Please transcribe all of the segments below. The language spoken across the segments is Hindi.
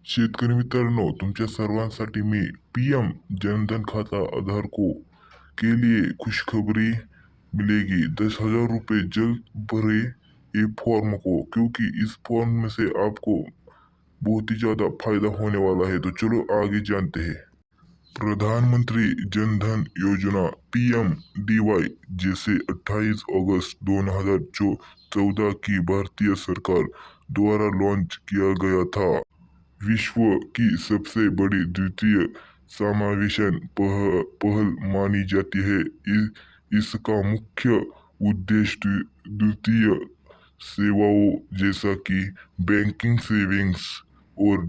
शेतकरी मित्रांनो, तुमच्या सर्वांसाठी मी पीएम जनधन खाता आधार के लिए खुशखबरी मिलेगी। 10,000 रुपए जल्द भरे ये फॉर्म को, क्योंकि इस फॉर्म में से आपको बहुत ही ज्यादा फायदा होने वाला है। तो चलो आगे जानते हैं। प्रधानमंत्री जन धन योजना PMDY जिसे 28 अगस्त 2014 की भारतीय सरकार द्वारा लॉन्च किया गया था, विश्व की सबसे बड़ी द्वितीय समावेशन पहल मानी जाती है। इसका मुख्य उद्देश्य द्वितीय सेवाओं जैसा कि बैंकिंग, सेविंग्स और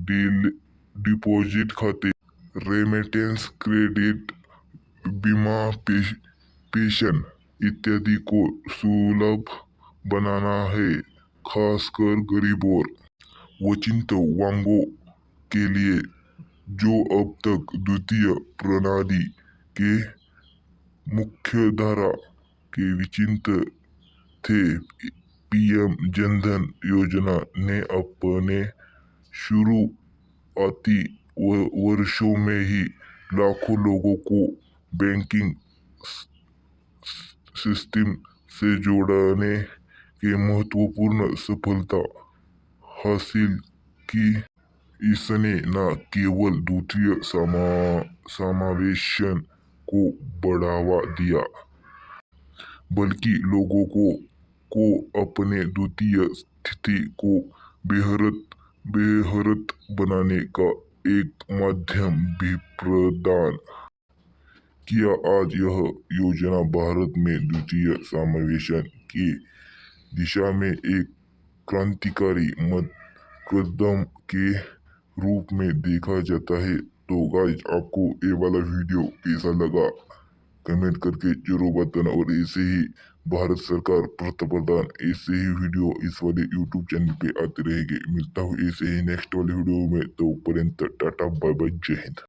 डिपॉजिट खाते, रेमिटेंस, क्रेडिट, बीमा, पेंशन इत्यादि को सुलभ बनाना है, खासकर गरीब और वंचित वर्गों के लिए जो अब तक द्वितीय प्रणाली के मुख्यधारा के वंचित थे। पीएम जनधन योजना ने अपने शुरुआती वर्षों में ही लाखों लोगों को बैंकिंग सिस्टम से जोड़ने के महत्वपूर्ण सफलता हासिल की। इसने न केवल द्वितीय समावेशन को बढ़ावा दिया, बल्कि लोगों को अपने द्वितीय स्थिति को बेहतर बनाने का एक माध्यम भी प्रदान किया। आज यह योजना भारत में द्वितीय समावेशन की दिशा में एक क्रांतिकारी कदम के रूप में देखा जाता है। तो गाइज, आपको ये वाला वीडियो कैसा लगा कमेंट करके जरूर बताना, और ऐसे ही भारत सरकार प्रधान ऐसे ही वीडियो इस वाले यूट्यूब चैनल पे आते रहेंगे। मिलता हूँ ऐसे ही नेक्स्ट वाले वीडियो में, तो पर्यंत टाटा बाय बाय, जय हिंद।